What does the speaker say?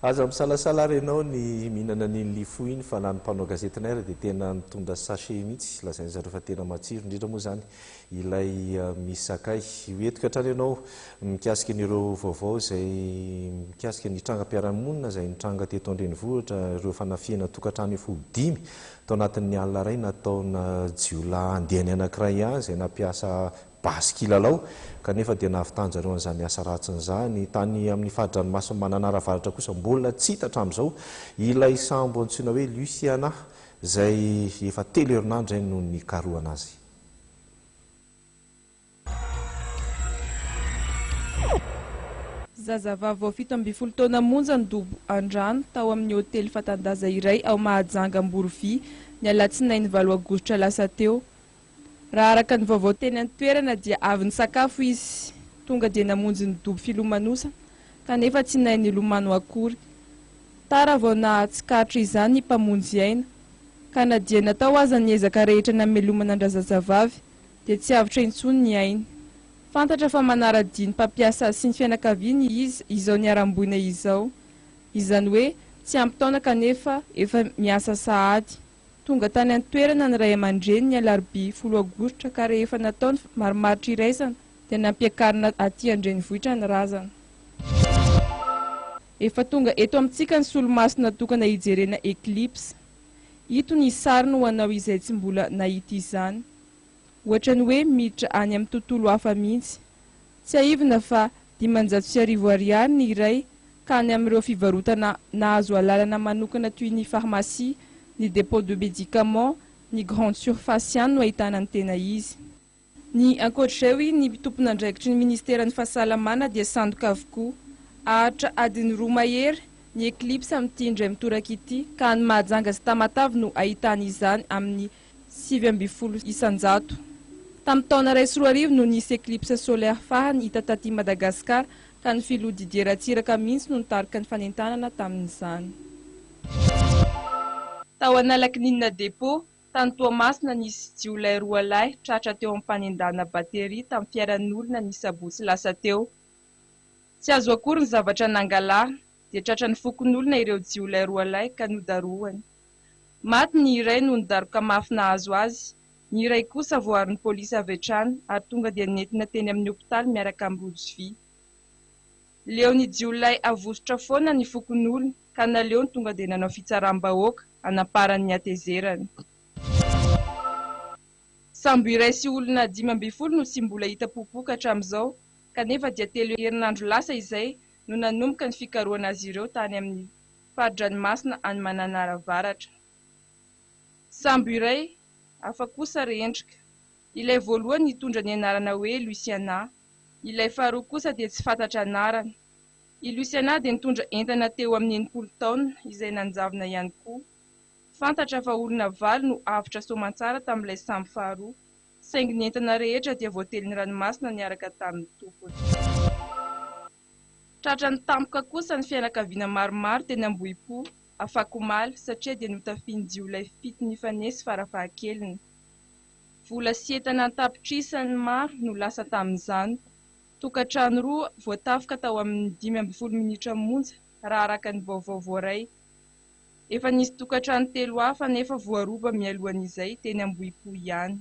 aza misalasala renao ny mihinana ny lifo iny fa na ny mpanao gazetinay dia tena nitondra sachet mihitsy lazainy zareo fa tena matsiro indrindra moa zany ilay misy sakay hoentiko hatrany ianao mikasika an'ireo vaovao izay mikasika ny trangam-piarahamonina izay nitranga teto andrenivohitra ireo fanafiana tokantrano efa 5 tao anatin'ny alina iray nataona jiolahy andehany anankiray ihany izay nampiasa baskilalao kanefa dia nahavitanjareo an'izany asa ratsin'izany tany amin'ny fahadranmasony mananaravaratra kosa mbola tsy hita hatramin'izao ilay sambo antsoina hoe Luciana izay efa 3 herinandro izay no nikarohana azy. Zazavavy vao 17 taona monja nidobo andrano tao amin'ny hotely Fatandaza iray ao Mahajanga Amborovy ny alatsinainy 8 aogositra lasa teo. Raha araka ny vaovao teny an-toerana dia avy nisakafo izy tonga dia namonjy ny dobo filomanosa kanefa tsy nahay nilomano akory. Tara vao nahatsikatra izany ny mpamonjy aina ka na dia natao aza niezaka rehetra namelomana andrazazavavy dia tsy avitra intsony ny ainy. Fantatra fa manara-diny mpampiasa sy ny fianakaviany izy izao niaramboina izao. Izany hoe tsy ampy-taona kanefa efa miasa sahady. Tonga tany an-toerana ny ray aman-dreny ny alarobia 10 aogositra ka rehefa nataony marimaritra iraisana dia nampiakarina aty andrenivohitra ny razana. Efa tonga eto amintsika ny solomaso natokana hijerena eklipsa. Ito ny sary no hanao izay tsy mbola nahita izany. Ohatra ny hoe miditra any amin'ny tontolo hafa mihitsy. Tsy aivina fa 500 ariary ny iray ka any amin'ireo fivarotana nahazo alalana manokana toy ny pharmacie, ny dépôt de médicaments, ny grande surface ihany no ahitana ny tena izy. Ny ankoatr'izay ny tompon'andraikitry ny ministeran'ny fahasalamana dia sandoka avokoa. Ahatra adiny 2 mahery ny eklipsa mitindray mitoraka ity ka ny Mahajanga sy Tamatavy no ahitana izany amin'ny 7 isanjato. Tamin'ny taona 2010 no nisy eklipsa solaire fahany hita taty Madagasikara ka ny filoha Didier Ratsiraka mihitsy no nitarika ny fanentanana tamin'izany. Tao Analakninina dépôt tany Toamasina nisy jiolahy 2 lahy tratra teo amin'ny fanendana bateria tamin'ny fiaran'olona ny sabotsy lasa teo. Tsy azo akory ny zavatra nangalana dia tratra ny fokon'olona ireo jiolahy 2 lahy ka nodarohany. Maty ny iray no nidaroka mafy nahazo azy, ny iray kosa voarin'ny polisy avy hatrany ary tonga dia nentina teny amin'ny hopitaly miaraka amin'ny rojo vy. Leo ny jiolahy avosotra foana ny fokon'olona ka naleo ny tonga dia nanao fitsaram-bahoaka hanaparan'ny hatezerany. Sambo iray sy olona 15 no tsy mbola hita popoka hatramin'izao kanefa dia 3 herinandro lasa izay no nanomboka ny fikarohana azy ireo tany amin'ny fahadranmasina any Mananaravatra. Sambo iray hafa kosa rendrika. Ilay voalohany nitondra ny anarana hoe Luciana, ilay faharoa kosa dia tsy fantatra anarana. I Luciana dia nitondra entana teo amin'ny 80 taona izay nanjavona ihany koa. Fantatra fa olona 8 no avitra soamantsara tamin'ilay sambo faharoa, saingy ny entana rehetra dia voatelin'ny ranomasina niaraka tamin'ny tompony. Tratra ny tampoka kosa ny fianakaviana maromaro teny Ambohipo, Afakomaly satria dia notafiany jiolahy 7 nifanesy farafahakeliny. Vola sy entana an-tapitrisany maro no lasa tamin'izany. Tokantrano 2 voatafika tao amin'ny 15 minitra monja raha araka ny vaovao voaray. Efa nisy tokantrano 3 hafa nefa voaroba mialohan'izay teny Ambohipo ihany.